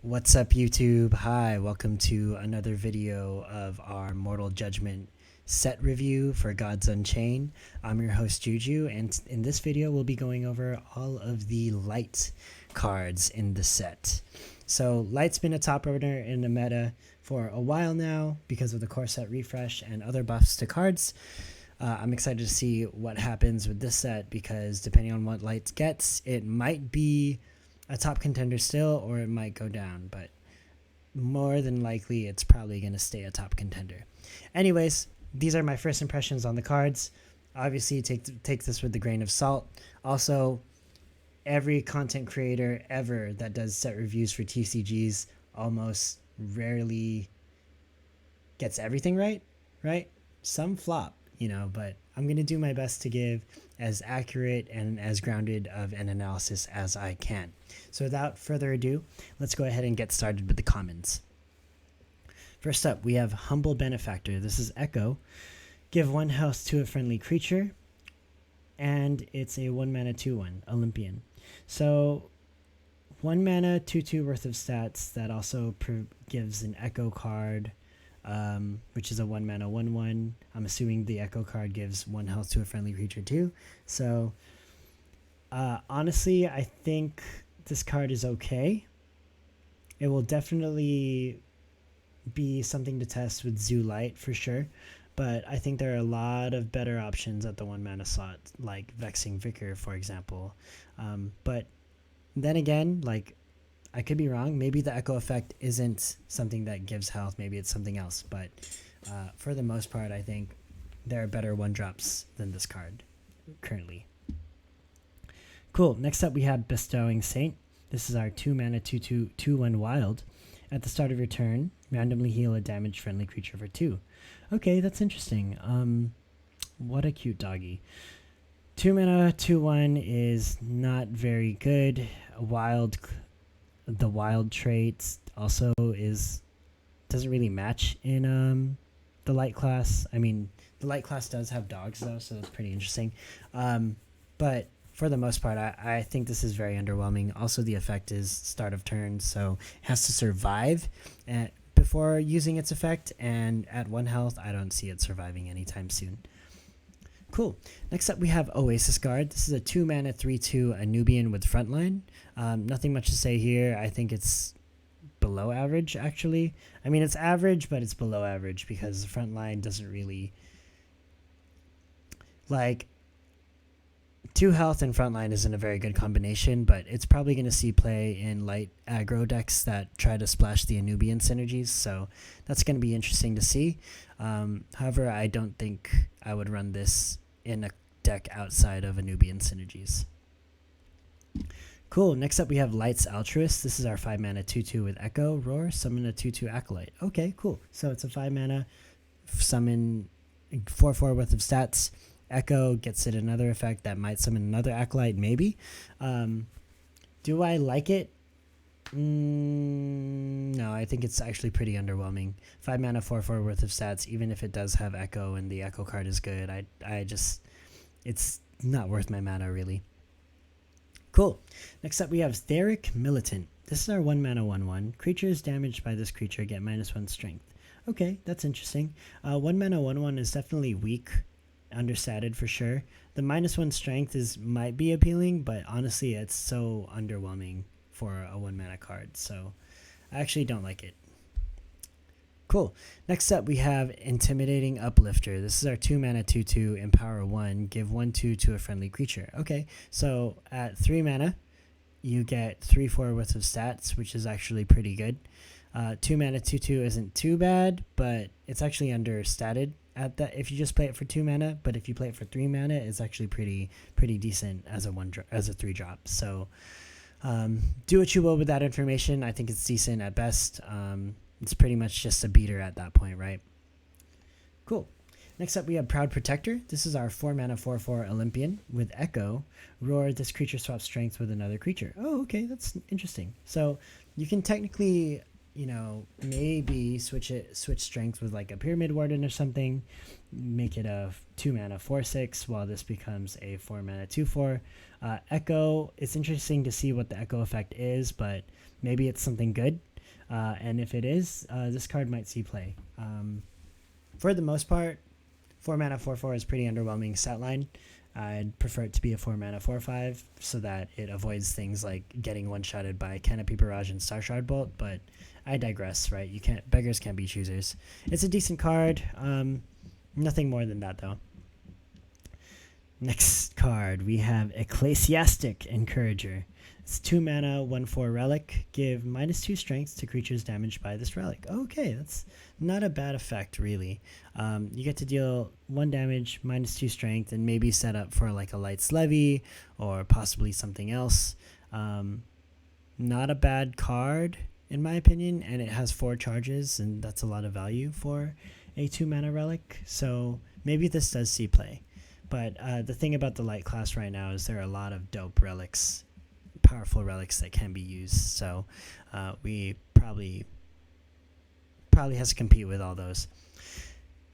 What's up, YouTube? Hi, welcome to another video of our Mortal Judgment set review for Gods Unchained. I'm your host, Juju, and in this video, we'll be going over all of the light cards in the set. So, light's been a top earner in the meta for a while now because of the core set refresh and other buffs to cards. I'm excited to see what happens with this set because depending on what light gets, it might be a top contender still, or it might go down, but more than likely it's probably going to stay a top contender. Anyways, these are my first impressions on the cards. Obviously, take this with a grain of salt. Also, every content creator ever that does set reviews for TCGs almost rarely gets everything right? Some flop, but I'm going to do my best to give as accurate and as grounded of an analysis as I can. So without further ado, let's go ahead and get started with the commons. First up, we have Humble Benefactor. This is Echo. Give 1 health to a friendly creature, and it's a 1 mana 2/1 Olympian. So 1 mana 2/2 worth of stats that also gives an Echo card, which is a 1 mana 1/1. I'm assuming the Echo card gives 1 health to a friendly creature too. So honestly, I think this card is okay. It will definitely be something to test with Zoo Light for sure, but I think there are a lot of better options at the 1 mana slot, like Vexing Vicar, for example. But then again, I could be wrong. Maybe the Echo effect isn't something that gives health. Maybe it's something else. But for the most part, I think there are better 1-drops than this card currently. Cool. Next up, we have Bestowing Saint. This is our 2 mana 2/2 2/1 wild. At the start of your turn, randomly heal a damaged friendly creature for 2. Okay, that's interesting. What a cute doggy. 2 mana 2/1 is not very good. The wild trait also doesn't really match in the light class. I mean, the light class does have dogs though, so it's pretty interesting. But for the most part, I think this is very underwhelming. Also, the effect is start of turn, so it has to survive before using its effect, and at 1 health, I don't see it surviving anytime soon. Cool. Next up, we have Oasis Guard. This is a 2 mana 3/2 Anubian with Frontline. Nothing much to say here. I think it's below average, actually. I mean, it's average, but it's below average because the Frontline doesn't really... 2 health and Frontline isn't a very good combination, but it's probably going to see play in light aggro decks that try to splash the Anubian synergies, so that's going to be interesting to see. However, I don't think I would run this in a deck outside of Anubian synergies. Cool. Next up, we have Light's Altruist. This is our 5 mana 2/2 with Echo. Roar, summon a 2/2 Acolyte. Okay, cool. So it's a 5 mana summon 4/4 worth of stats. Echo gets it another effect that might summon another Acolyte, maybe. Do I like it? No, I think it's actually pretty underwhelming. 5 mana 4/4 worth of stats, even if it does have Echo and the Echo card is good, it's not worth my mana, really. Cool. Next up, we have Theric Militant. This is our 1 mana 1/1. Creatures damaged by this creature get -1 strength. Okay, that's interesting. 1 mana 1/1 is definitely weak, understated for sure. The -1 strength might be appealing, but honestly, it's so underwhelming for a 1 mana card, so I actually don't like it. Cool. Next up, we have Intimidating Uplifter. This is our 2 mana 2/2 Empower 1. Give 1/2 to a friendly creature. Okay, so at 3 mana, you get 3/4 worth of stats, which is actually pretty good. 2 mana 2/2 isn't too bad, but it's actually understated at that if you just play it for 2 mana. But if you play it for 3 mana, it's actually pretty decent as a 3-drop. So do what you will with that information. I think it's decent at best. It's pretty much just a beater at that point, right? Cool. Next up, we have Proud Protector. This is our 4 mana 4/4 Olympian with Echo. Roar, this creature swaps strength with another creature. Oh, okay, that's interesting. So you can technically, maybe switch strength with like a Pyramid Warden or something. Make it a 2 mana 4/6 while this becomes a 4 mana 2/4. Echo, it's interesting to see what the Echo effect is, but maybe it's something good. And if it is, this card might see play. For the most part, 4 mana 4/4 is pretty underwhelming stat line. I'd prefer it to be a 4 mana 4/5 so that it avoids things like getting one-shotted by Canopy Barrage and Starshard Bolt, but I digress, right? Beggars can't be choosers. It's a decent card. Nothing more than that, though. Next card, we have Ecclesiastic Encourager. It's 2 mana, 1/4 relic. Give -2 strength to creatures damaged by this relic. Okay, that's not a bad effect, really. You get to deal 1 damage, -2 strength, and maybe set up for like a Light's Levy or possibly something else. Not a bad card, in my opinion, and it has 4 charges, and that's a lot of value for a 2 mana relic. So maybe this does see play. But the thing about the light class right now is there are a lot of dope relics, powerful relics that can be used. So we probably has to compete with all those.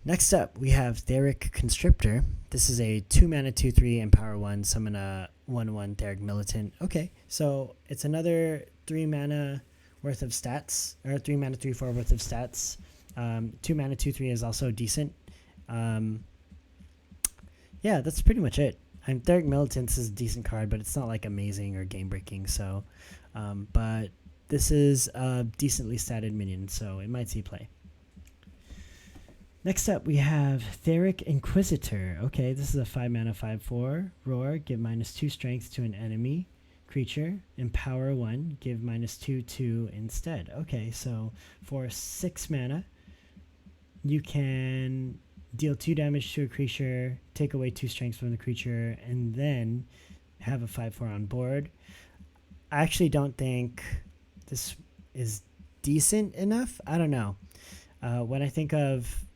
Next up, we have Theric Constrictor. This is a 2 mana 2/3 and power 1 summon a 1/1 Theric Militant. Okay, so it's another 3 mana worth of stats, or 3 mana 3/4 worth of stats. 2 mana 2/3 is also decent. Yeah, that's pretty much it. Theric Militants is a decent card, but it's not like amazing or game breaking. So, but this is a decently statted minion, so it might see play. Next up, we have Theric Inquisitor. Okay, this is a 5 mana 5/4 roar. Give -2 strength to an enemy creature. Empower 1. Give -2/2 instead. Okay, so for 6 mana, you can deal 2 damage to a creature, take away 2 strength from the creature, and then have a 5/4 on board. I actually don't think this is decent enough. I don't know. When I think of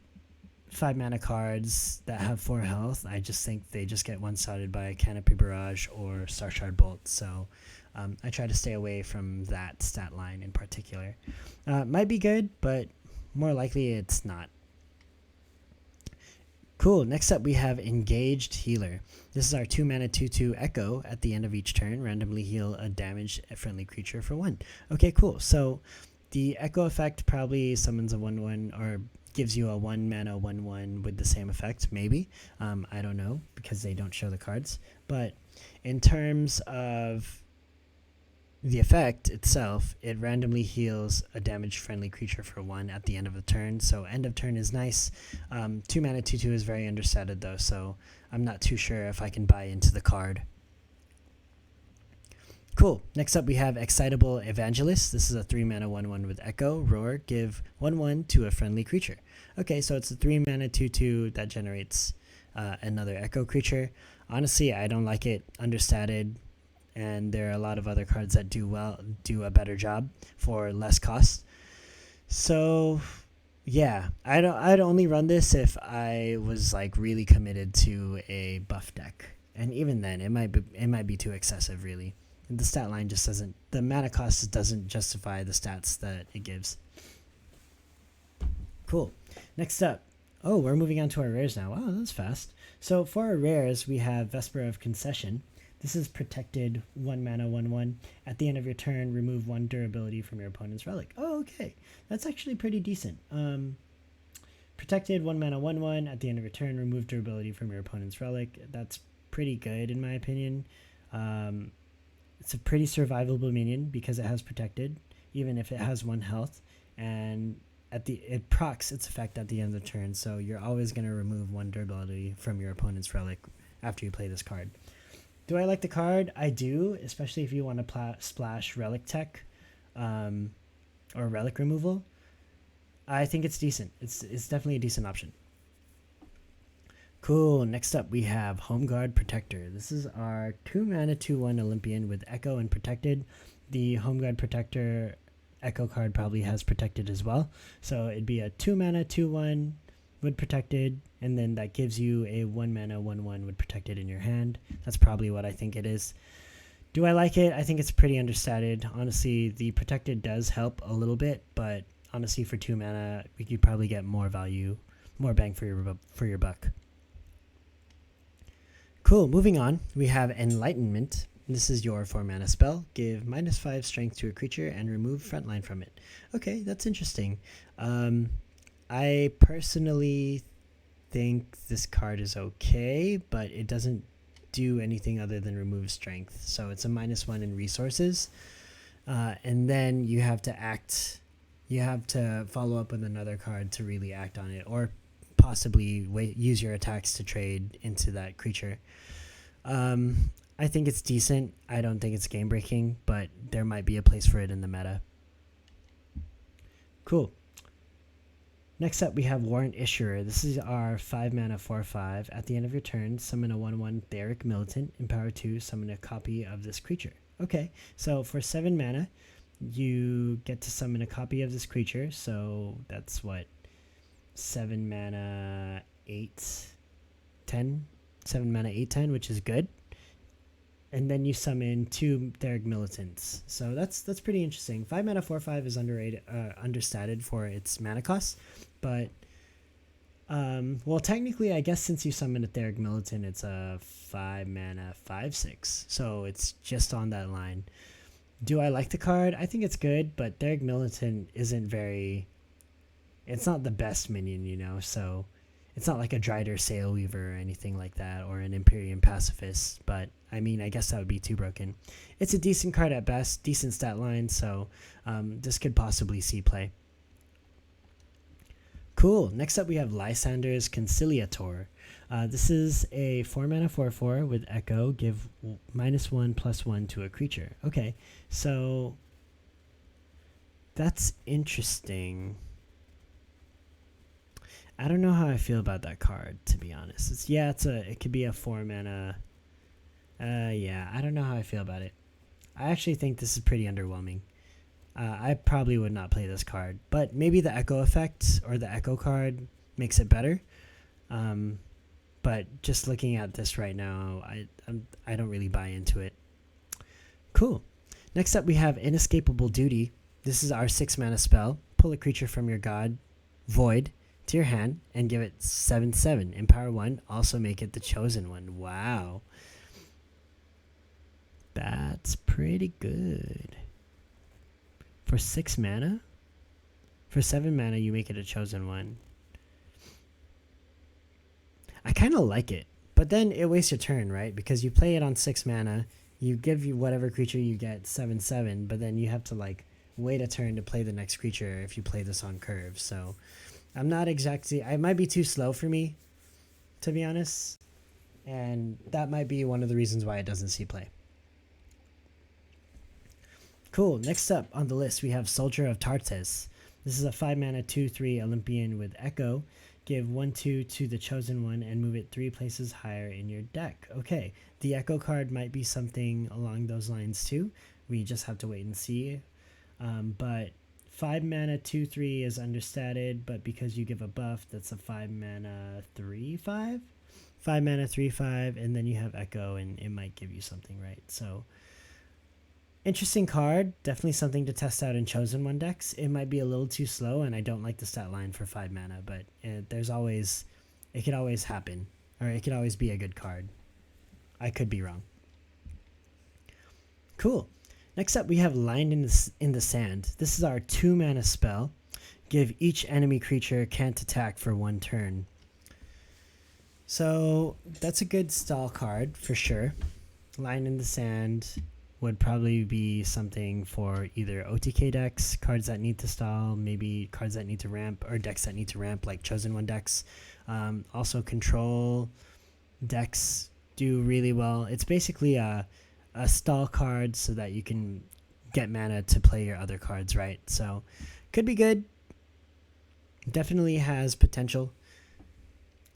5 mana cards that have 4 health, I just think they just get one-shotted by Canopy Barrage or Starshard Bolt. So I try to stay away from that stat line in particular. Might be good, but more likely it's not. Cool. Next up, we have Engaged Healer. This is our 2 mana 2/2 Echo. At the end of each turn, randomly heal a damaged friendly creature for 1. Okay, cool. So the Echo effect probably summons a 1/1 or gives you a 1 mana 1/1 with the same effect, maybe. I don't know because they don't show the cards. But in terms of the effect itself, it randomly heals a damaged friendly creature for 1 at the end of the turn. So end of turn is nice. 2 mana 2/2 is very understated though, so I'm not too sure if I can buy into the card. Cool. Next up, we have Excitable Evangelist. This is a 3 mana 1/1 with Echo. Roar. Give 1/1 to a friendly creature. Okay, so it's a 3 mana 2/2 that generates another Echo creature. Honestly, I don't like it understated, and there are a lot of other cards that do a better job for less cost. So yeah, I'd only run this if I was like really committed to a buff deck, and even then it might be too excessive, really. The stat line just doesn't, the mana cost doesn't justify the stats that it gives. Cool. Next up, oh, we're moving on to our rares now. Wow, that's fast. So for our rares, we have Vesper of Concession. This is protected 1 mana 1/1. At the end of your turn, remove 1 durability from your opponent's relic. Oh, okay. That's actually pretty decent. Protected 1 mana 1/1. At the end of your turn, remove durability from your opponent's relic. That's pretty good in my opinion. It's a pretty survivable minion because it has protected, even if it has 1 health, and it procs its effect at the end of the turn, so you're always going to remove 1 durability from your opponent's relic after you play this card. Do I like the card? I do, especially if you want to splash relic tech or relic removal. I think it's decent. It's definitely a decent option. Cool. Next up, we have Homeguard Protector. This is our 2 mana 2/1 Olympian with Echo and Protected. The Homeguard Protector Echo card probably has Protected as well. So it'd be a 2 mana 2/1 with Protected, and then that gives you a 1 mana 1/1 with Protected in your hand. That's probably what I think it is. Do I like it? I think it's pretty understated. Honestly, the Protected does help a little bit, but honestly, for 2 mana, we could probably get more value, more bang for your buck. Cool, moving on, we have Enlightenment. This is your 4 mana spell. Give -5 strength to a creature and remove frontline from it. Okay, that's interesting. I personally think this card is okay, but it doesn't do anything other than remove strength. So it's a -1 in resources. And then you have to act, you have to follow up with another card to really act on it, or possibly use your attacks to trade into that creature. I think it's decent. I don't think it's game breaking, but there might be a place for it in the meta. Cool. Next up, we have Warrant Issuer. This is our 5 mana 4/5. At the end of your turn, summon a 1/1 Theric Militant. In power 2, summon a copy of this creature. Okay, so for 7 mana, you get to summon a copy of this creature. So that's what? 7 mana 8, 10? 7 mana 8, 10, which is good. And then you summon 2 Theric Militants. So that's pretty interesting. 5 mana 4/5 is understated for its mana cost, but well, technically, I guess since you summon a Theric Militant, it's a 5 mana 5/6. So it's just on that line. Do I like the card? I think it's good, but Theric Militant isn't very. It's not the best minion, you know. So it's not like a Drider Sailweaver or anything like that, or an Imperium Pacifist, but I mean, I guess that would be too broken. It's a decent card at best, decent stat line, so this could possibly see play. Cool. Next up, we have Lysander's Conciliator. This is a 4 mana 4/4 with Echo. Give -1/+1 to a creature. Okay, so that's interesting. I don't know how I feel about that card, to be honest. It could be a 4 mana. Yeah, I don't know how I feel about it. I actually think this is pretty underwhelming. I probably would not play this card, but maybe the Echo effect or the Echo card makes it better. But just looking at this right now, I don't really buy into it. Cool. Next up, we have Inescapable Duty. This is our 6 mana spell. Pull a creature from your god, Void, to your hand and give it 7/7. In power 1, also make it the chosen one. Wow. That's pretty good. For 6 mana? For 7 mana, you make it a chosen one. I kind of like it, but then it wastes your turn, right? Because you play it on 6 mana, you give you whatever creature you get 7/7, but then you have to like wait a turn to play the next creature if you play this on curve. So I'm not exactly, it might be too slow for me, to be honest, and that might be one of the reasons why it doesn't see play. Cool. Next up on the list, we have Soldier of Tartes. This is a 5 mana 2/3 Olympian with Echo. Give 1/2 to the chosen one and move it 3 places higher in your deck. Okay, the Echo card might be something along those lines too. We just have to wait and see. But 5 mana 2/3 is understated, but because you give a buff, that's a 5 mana 3/5. 5 mana 3/5, and then you have Echo, and it might give you something, right? So interesting card, definitely something to test out in chosen one decks. It might be a little too slow, and I don't like the stat line for 5 mana, but it could always happen, or it could always be a good card. I could be wrong. Cool. Next up, we have Lined in the Sand. This is our 2 mana spell. Give each enemy creature can't attack for 1 turn. So that's a good stall card for sure. Lined in the Sand would probably be something for either OTK decks, cards that need to stall, maybe cards that need to ramp, or decks that need to ramp, like chosen one decks. Also, control decks do really well. It's basically a stall card so that you can get mana to play your other cards, right? So could be good. Definitely has potential.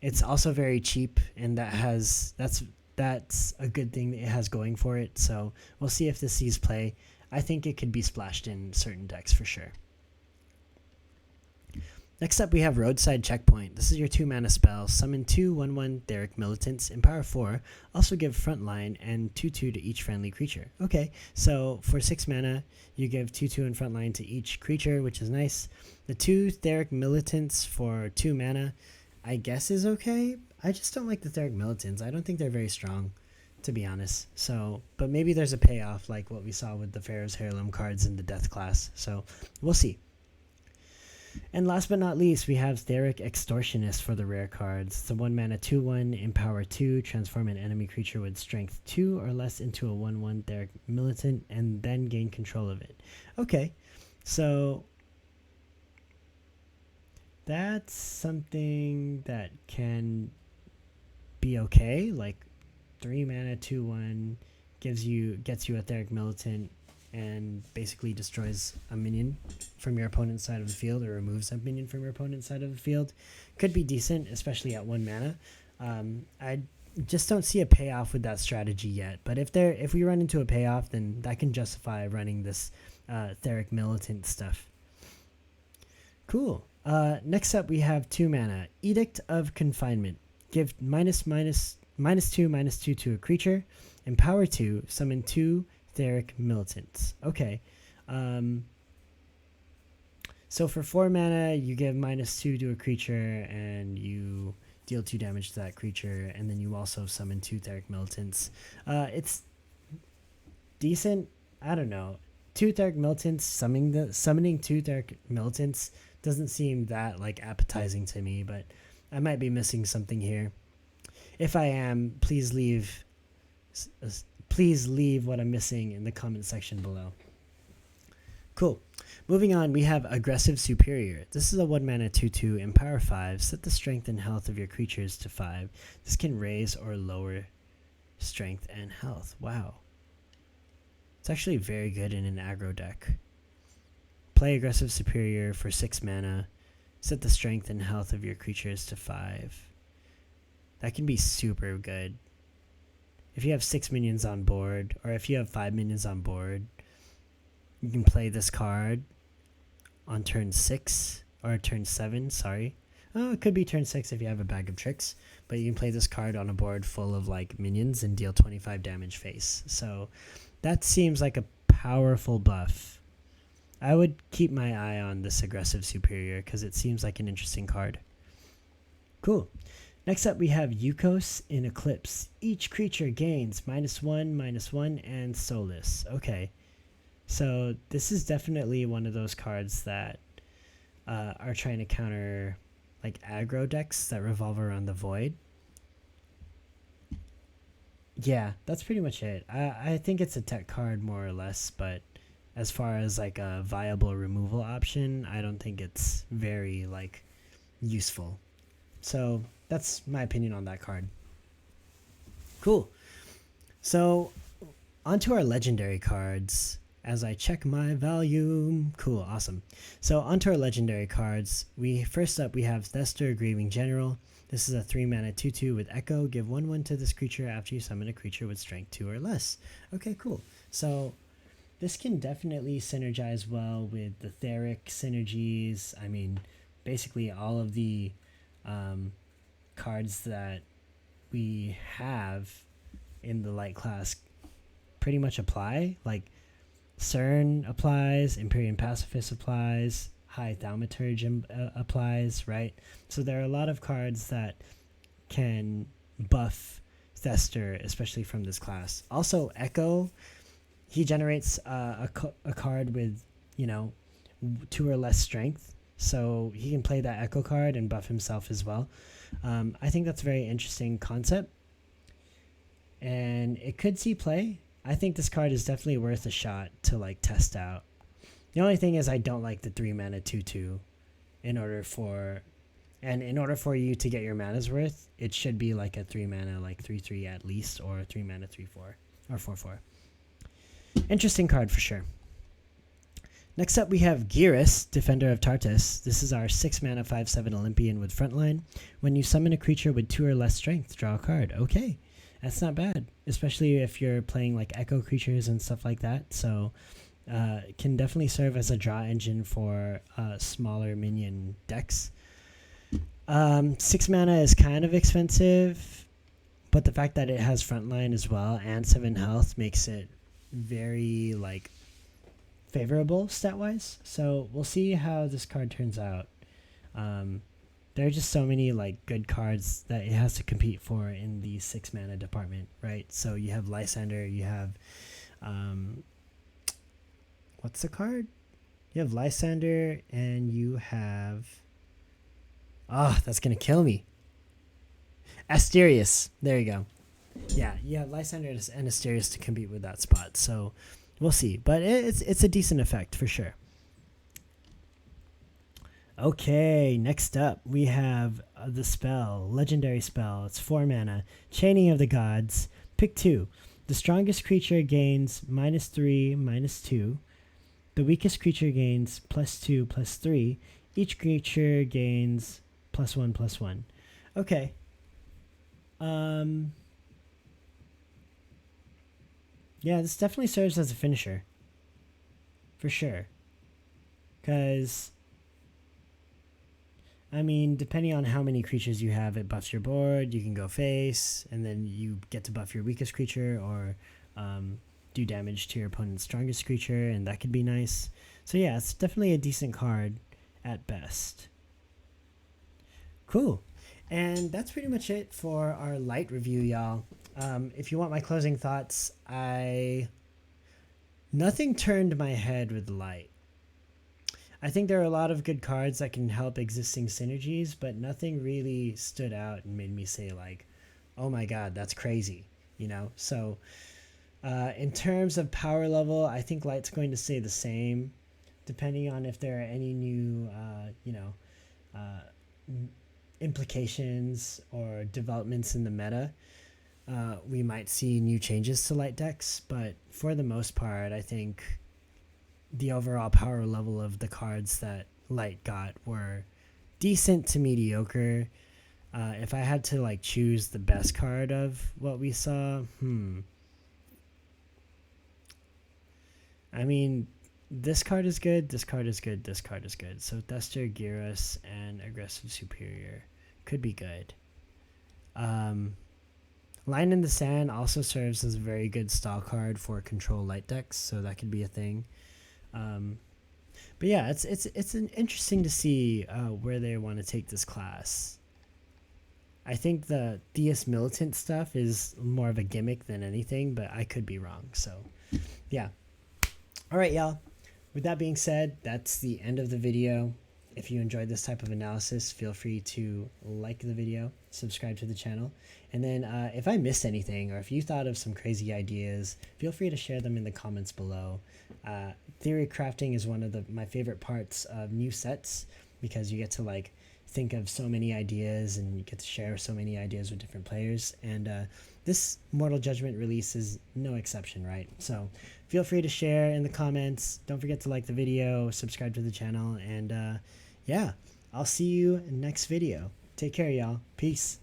It's also very cheap, and that's a good thing that it has going for it. So we'll see if this sees play. I think it could be splashed in certain decks for sure. Next up, we have Roadside Checkpoint. This is your 2 mana spell. Summon 2 1/1 Theric Militants in power 4. Also give Frontline and 2/2 to each friendly creature. Okay, so for 6 mana, you give 2/2 and Frontline to each creature, which is nice. The 2 Theric Militants for 2 mana, I guess is okay. I just don't like the Theric Militants. I don't think they're very strong. to be honest. So, but maybe there's a payoff like what we saw with the Pharaoh's Heirloom cards in the Death class. So, we'll see. And last but not least, we have Theric Extortionist for the rare cards. It's a 1 mana 2/1, empower 2, transform an enemy creature with strength 2 or less into a 1/1 Theric Militant, and then gain control of it. Okay, so that's something that can be okay. Like 3 mana 2/1 gets you a Theric Militant and basically destroys a minion from your opponent's side of the field, or removes a minion from your opponent's side of the field. Could be decent, especially at 1 mana. I just don't see a payoff with that strategy yet. But if we run into a payoff, then that can justify running this Theric Militant stuff. Cool. Next up, we have 2 mana Edict of Confinement. Give -2/-2 to a creature. Empower 2. Summon 2 Theric Militants. Okay. So for 4 mana, you give -2 to a creature, and you deal 2 damage to that creature, and then you also summon 2 Theric Militants. It's decent. I don't know. 2 Theric Militants, summoning 2 Theric Militants doesn't seem that like appetizing to me, but I might be missing something here. If I am, please leave what I'm missing in the comment section below. Cool. Moving on, we have Aggressive Superior. This is a 1 mana 2/2, empower 5. Set the strength and health of your creatures to 5. This can raise or lower strength and health. Wow. It's actually very good in an aggro deck. Play Aggressive Superior for 6 mana. Set the strength and health of your creatures to 5. That can be super good. If you have 6 minions on board, or if you have 5 minions on board, you can play this card on turn 6, or turn 7, sorry. Oh, it could be turn 6 if you have a bag of tricks, but you can play this card on a board full of like minions and deal 25 damage face. So that seems like a powerful buff. I would keep my eye on this Aggressive Superior because it seems like an interesting card. Cool. Next up, we have Yukos in Eclipse. Each creature gains -1/-1 and Solace. Okay. So this is definitely one of those cards that are trying to counter like aggro decks that revolve around the void. Yeah, that's pretty much it. I think it's a tech card more or less, but as far as like a viable removal option, I don't think it's very like useful. So that's my opinion on that card. Cool. So onto our legendary cards as I check my volume. Cool, awesome. So onto our legendary cards. First up we have Thester, Grieving General. This is a 3 mana 2/2 with Echo. Give 1/1 to this creature after you summon a creature with strength 2 or less. Okay, cool. So this can definitely synergize well with the Theric synergies. I mean, basically all of the cards that we have in the light class pretty much apply. Like CERN applies, Empyrean Pacifist applies, High Thaumaturge applies, right? So there are a lot of cards that can buff Thester, especially from this class. Also, Echo, he generates a card with, 2 or less strength. So he can play that Echo card and buff himself as well. I think that's a very interesting concept. And it could see play. I think this card is definitely worth a shot to like test out. The only thing is I don't like the 3 mana 2/2. In order for you to get your mana's worth, it should be like a 3 mana like 3/3 at least, or 3 mana 3/4 or 4/4. Interesting card for sure. Next up, we have Geras, Defender of Tartus. This is our 6 mana 5/7 Olympian with Frontline. When you summon a creature with 2 or less strength, draw a card. Okay, that's not bad, especially if you're playing like Echo creatures and stuff like that. So it can definitely serve as a draw engine for smaller minion decks. 6 mana is kind of expensive, but the fact that it has Frontline as well and 7 health makes it very like favorable stat wise. So we'll see how this card turns out. there are just so many like good cards that it has to compete for in the 6 mana department, right? So you have Lysander, you have what's the card? You have Lysander, and you have that's gonna kill me. Asterius. There you go. Yeah, Lysander and Asterius to compete with that spot. So we'll see, but it's a decent effect for sure. Okay, next up we have the spell, legendary spell. It's 4 mana, Chaining of the Gods. Pick 2. The strongest creature gains -3, -2. The weakest creature gains +2, +3. Each creature gains +1, +1. Okay. Yeah, this definitely serves as a finisher. For sure. Because, I mean, depending on how many creatures you have, it buffs your board. You can go face, and then you get to buff your weakest creature, or do damage to your opponent's strongest creature, and that could be nice. So yeah, it's definitely a decent card at best. Cool. And that's pretty much it for our light review, y'all. If you want my closing thoughts, nothing turned my head with light. I think there are a lot of good cards that can help existing synergies, but nothing really stood out and made me say like, oh my god, that's crazy, So in terms of power level, I think light's going to stay the same, depending on if there are any new, implications or developments in the meta. We might see new changes to light decks, but for the most part, I think the overall power level of the cards that light got were decent to mediocre. If I had to like choose the best card of what we saw, I mean, this card is good, this card is good, this card is good. So Thester, Gyros, and Aggressive Superior could be good. Line in the Sand also serves as a very good stall card for control light decks, so that could be a thing. But yeah, it's interesting to see where they want to take this class. I think the Theist Militant stuff is more of a gimmick than anything, but I could be wrong. So yeah. All right, y'all. With that being said, that's the end of the video. If you enjoyed this type of analysis, feel free to like the video, subscribe to the channel, and then if I missed anything or if you thought of some crazy ideas, feel free to share them in the comments below. Theory crafting is one of my favorite parts of new sets because you get to like think of so many ideas and you get to share so many ideas with different players, and this Mortal Judgment release is no exception, right? So feel free to share in the comments. Don't forget to like the video, subscribe to the channel, and yeah, I'll see you in the next video. Take care, y'all. Peace.